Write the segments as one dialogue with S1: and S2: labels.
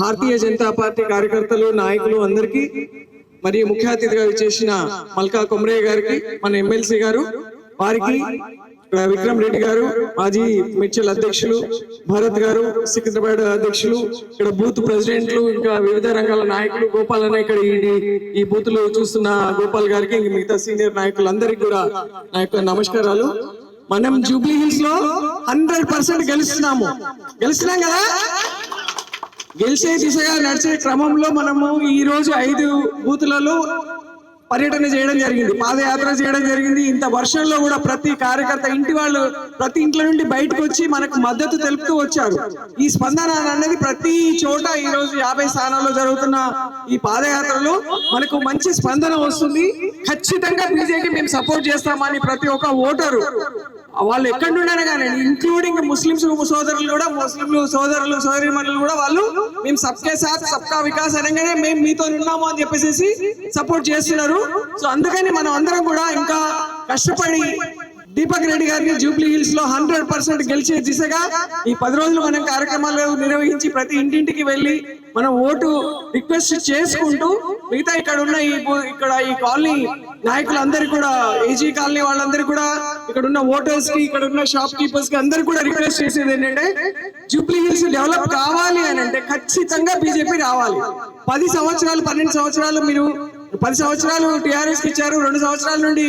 S1: Bharatiya Janata party కార్యకర్తలు నాయకులు అందరికీ మరియు ముఖ్య అతిథిగా విచ్చేసిన మల్కా కొమరయ్య గారికి, మన ఎమ్మెల్సీ గారు వారికి, విక్రమ్ రెడ్డి గారు మాజీ మిర్చల్ అధ్యక్షులు, భరత్ గారు సికింద్రాబాద్ అధ్యక్షులు, ఇక్కడ బూత్ ప్రెసిడెంట్లు, ఇంకా వివిధ రంగాల నాయకులు, గోపాల్ అన్న ఇక్కడ ఈ బూత్లు చూస్తున్న గోపాల్ గారికి, మిగతా సీనియర్ నాయకులందరికీ కూడా నా యొక్క నమస్కారాలు. మనం జూబ్లీ హిల్స్ లో 100% గెలుస్తున్నాం కదా. గెలిచే దిశగా నడిచే క్రమంలో మనము ఈ రోజు 5 బూతులలో పర్యటన చేయడం జరిగింది, పాదయాత్ర చేయడం జరిగింది. ఇంత వర్షంలో కూడా ప్రతి కార్యకర్త ఇంటి వాళ్ళు ప్రతి ఇంట్లో నుండి బయటకు వచ్చి మనకు మద్దతు తెలుపుతూ వచ్చారు. ఈ స్పందన అనేది ప్రతి చోట ఈ రోజు 50 స్థానాల్లో జరుగుతున్న ఈ పాదయాత్రలో మనకు మంచి స్పందన వస్తుంది. ఖచ్చితంగా బీజేపీ మేము సపోర్ట్ చేస్తామని ప్రతి ఒక్క ఓటరు వాళ్ళు ఎక్కడి నుండైనా కానీ, ఇంక్లూడింగ్ ముస్లింస్ సోదరులు కూడా, ముస్లింలు సోదరులు సోదరిమణులు కూడా వాళ్ళు మేము సబ్కే సాత్ సబ్కా వికాస్ అనగానే మేము మీతో ఉన్నాము అని చెప్పేసి సపోర్ట్ చేస్తున్నారు. సో అందుకని మనం అందరం కూడా ఇంకా కష్టపడి దీపక్ రెడ్డి గారిని జూబ్లీ హిల్స్ లో 100% గెలిచే దిశగా ఈ 10 రోజులు మనం కార్యక్రమాలు నిర్వహించి ప్రతి ఇంటింటికి వెళ్ళి మనం ఓటు రిక్వెస్ట్ చేసుకుంటూ మిగతా ఇక్కడ ఈ కాలనీ నాయకులందరికీ కూడా, ఏజీ కాలనీ వాళ్ళందరికీ కూడా, ఇక్కడ ఉన్న ఓటర్స్ కి, ఇక్కడ ఉన్న షాప్ కీపర్స్ కి అందరికీ కూడా రిక్వెస్ట్ చేసేది ఏంటంటే, జూబ్లీ హిల్స్ డెవలప్ కావాలి అని అంటే ఖచ్చితంగా బీజేపీ రావాలి. 10 సంవత్సరాలు 12 సంవత్సరాలు మీరు 10 సంవత్సరాలు టీఆర్ఎస్ కి ఇచ్చారు, 2 సంవత్సరాల నుండి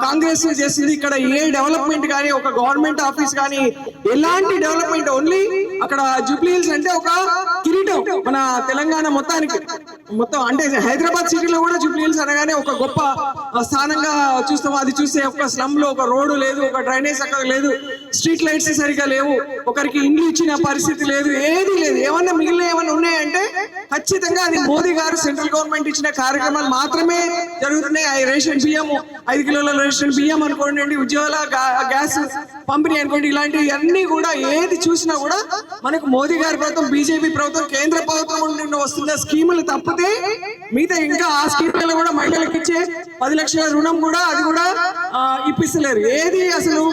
S1: కాంగ్రెస్ చేసింది. ఇక్కడ ఏ డెవలప్మెంట్ కానీ, ఒక గవర్నమెంట్ ఆఫీస్ కానీ, ఎలాంటి డెవలప్మెంట్, ఓన్లీ అక్కడ జూబ్లీ హిల్స్ అంటే ఒక కిరీటం మన తెలంగాణ మొత్తం అంటే హైదరాబాద్ సిటీలో కూడా జూబ్లీ హిల్స్ అనగానే ఒక గొప్ప స్థానంగా చూస్తాం. అది చూస్తే ఒక స్లమ్ లో ఒక రోడ్డు లేదు, ఒక డ్రైనేజ్ అక్కడ లేదు, స్ట్రీట్ లైట్స్ సరిగా లేవు, ఒకరికి ఇండ్లు ఇచ్చిన పరిస్థితి లేదు, ఏది లేదు. ఏమన్నా మిగిలిన ఏమన్నా ఉన్నాయంటే ఖచ్చితంగా అది మోదీ గారు సెంట్రల్ గవర్నమెంట్ ఇచ్చిన కార్యక్రమాలు మాత్రమే జరుగుతున్నాయి. రేషన్ బియ్యం 5 కిలోల రేషన్ బియ్యం అనుకోండి, ఉజ్వల గ్యాస్ పంపిణీ అనుకోండి, ఇలాంటివి అన్ని కూడా ఏది చూసినా కూడా మనకు మోదీ గారి ప్రభుత్వం, బీజేపీ ప్రభుత్వం, కేంద్ర ప్రభుత్వం నుండి వస్తున్న స్కీములు తప్పితే మిగతా ఇంకా ఆ స్కీములలో కూడా మహిళలకు ఇచ్చే 10 లక్షల రుణం కూడా అది కూడా ఇప్పిస్తలేరు. ఏది అసలు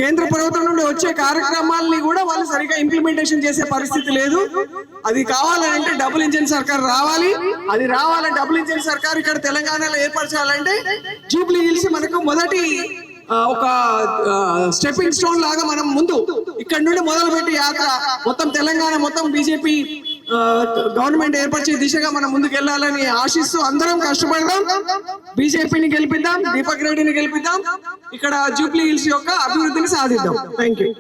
S1: కేంద్ర ప్రభుత్వం నుండి వచ్చే కార్యక్రమాలని కూడా వాళ్ళు సరిగా ఇంప్లిమెంటేషన్ చేసే పరిస్థితి లేదు. అది కావాలంటే డబుల్ ఇంజిన్ సర్కార్ రావాలి. అది రావాలంటే డబుల్ ఇంజిన్ సర్కార్ ఇక్కడ తెలంగాణలో ఏర్పరచాలంటే జూబ్లీ హిల్స్ మనకు మొదటి ఒక స్టెప్పింగ్ స్టోన్ లాగా మనం ముందు ఇక్కడ నుండి మొదలుపెట్టి యాత్ర మొత్తం తెలంగాణ మొత్తం బీజేపీ గవర్నమెంట్ ఏర్పరిచే దిశగా మనం ముందుకు వెళ్ళాలని ఆశిస్తూ అందరం కష్టపడదాం. బీజేపీని గెలిపిద్దాం, దీపక్ రెడ్డిని గెలిపిద్దాం, ఇక్కడ జూబ్లీ హిల్స్ యొక్క అభివృద్ధిని సాధిద్దాం. Thank you.